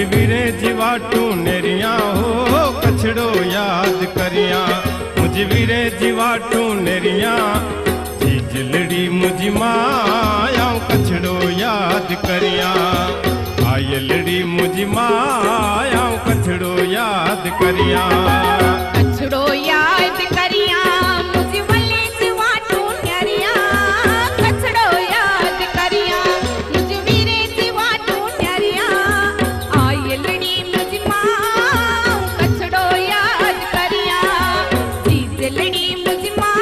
मुझे वीरे जीवाटू नेरिया हो कछड़ो याद करिया। मुझे वीरे जीवाटू नेरिया झिलड़ी मुझी माया कछड़ो याद करिया। आयलड़ी मुझी माया कछड़ो याद करिया। कछड़ो याद करिया मुझे वले जीवाटू नेरिया। कछड़ो याद करिया मुझे वीरे जीवाटू नेरिया। आयलड़ी मुझी मां कछड़ो याद करिया। झिलड़ी मुझी मां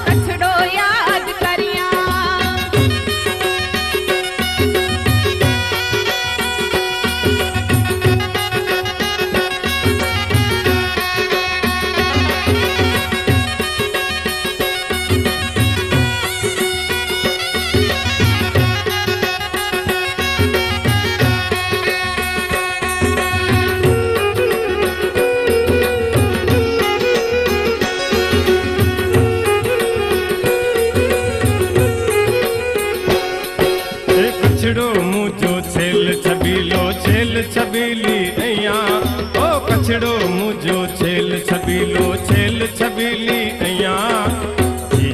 कछड़ो याद करिया। कछड़ो मुझो छेल छबीली अया। ओ कछड़ो मुझो छेल छबीली अया।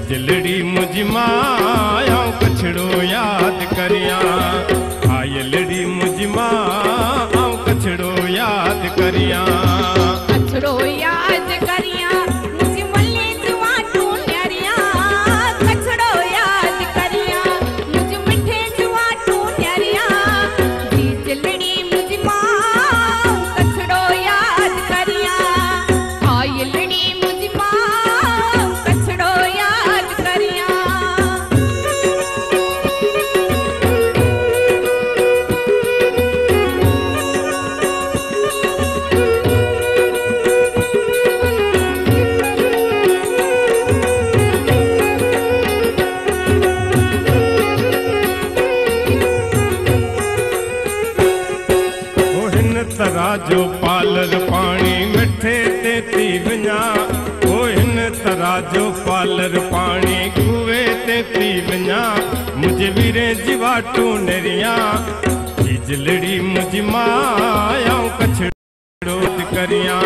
झिलड़ी मुझी माया कछड़ो याद करिया। आयलड़ी मुझी मां कछड़ो याद करिया। कछड़ो याद करिया मुझे वले जीवाटू नेरिया। कछड़ो याद करिया मुझे मिठे जीवाटू नेरिया। झिलड़ी मुझी मां कछड़ो याद करिया। आयलड़ी मुझी मां कछड़ो याद करिया। तराजो पालर पानी मिठे ते थी वञा। ओ हिन तराजो पालर पानी कुए ते थी वञा। मुझे वीरे जीवाटू नेरिया झिलड़ी मुझी माया कछड़ो करिया।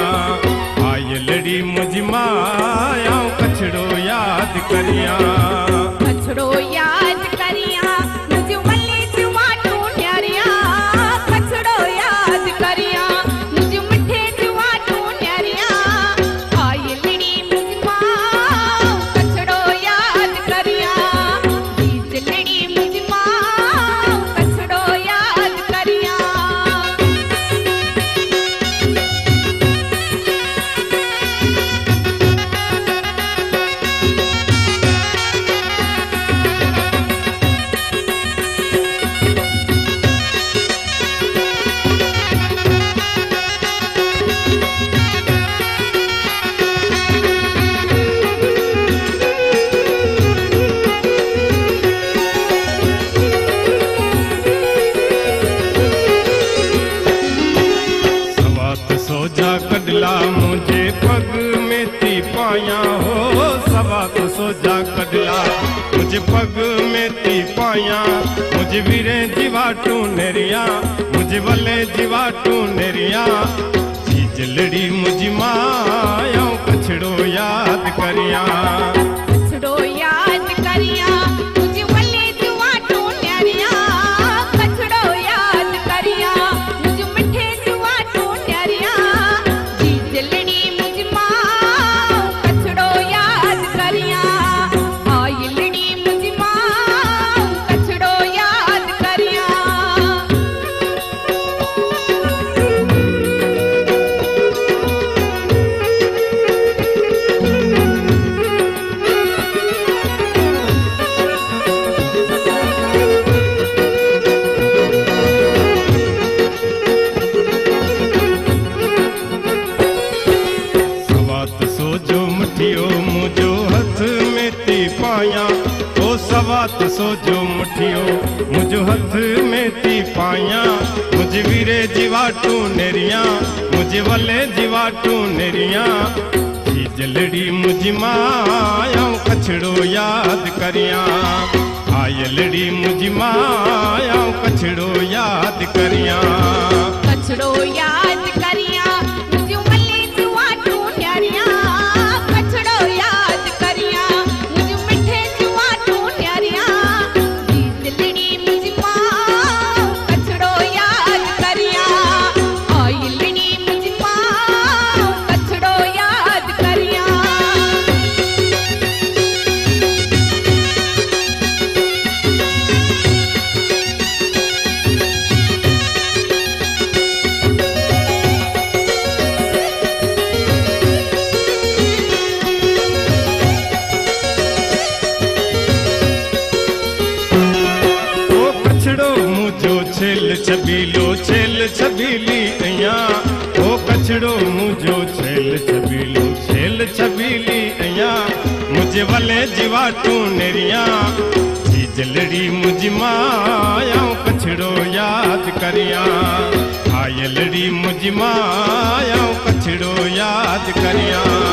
आयलड़ी मुझी माया कछड़ो याद करिया। कछड़ो याद करिया मुझे वले जीवाटू नेरिया। कछड़ो याद करिया मुझे मिठे जीवाटू नेरिया। आयलड़ी मुझी मां कछड़ो याद करिया। झिलड़ी मुझी मां कछड़ो याद करिया। सोजा कडला मुझे पग में थी पाया हो। सवात सोजा कडला मुझे पग में थी पाया। मुझे वीरे जीवाटू नेरिया मुझे वले जीवाटू नेरिया। झिलड़ी मुझी माया कछड़ो याद करिया। कछड़ो याद करिया मुझे वले जीवाटू नेरिया। कछड़ो याद करिया मुझे मिठे जीवाटू नेरिया। झिलड़ी मुझी मां कछड़ो याद करिया। आयलड़ी मुझी मां कछड़ो याद करिया। मुझो हथ में थी पाया। ओ सवात सोजो मुठियो मुझो हथ में थी पाया। मुझे वीरे जीवाटू नेरिया मुझे वले जीवाटू नेरिया। झिलड़ी मुझी माया कछड़ो याद करिया। आयलड़ी मुझी माया कछड़ो याद करिया। छबीलो छेल छबीली अया ओ कछड़ो मुझो छेल छबीली अया मुझे वले जीवा तू नेरिया जलड़ी मुझ माया कछड़ो याद करिया आयलड़ी मुझ माया कछड़ो याद करिया।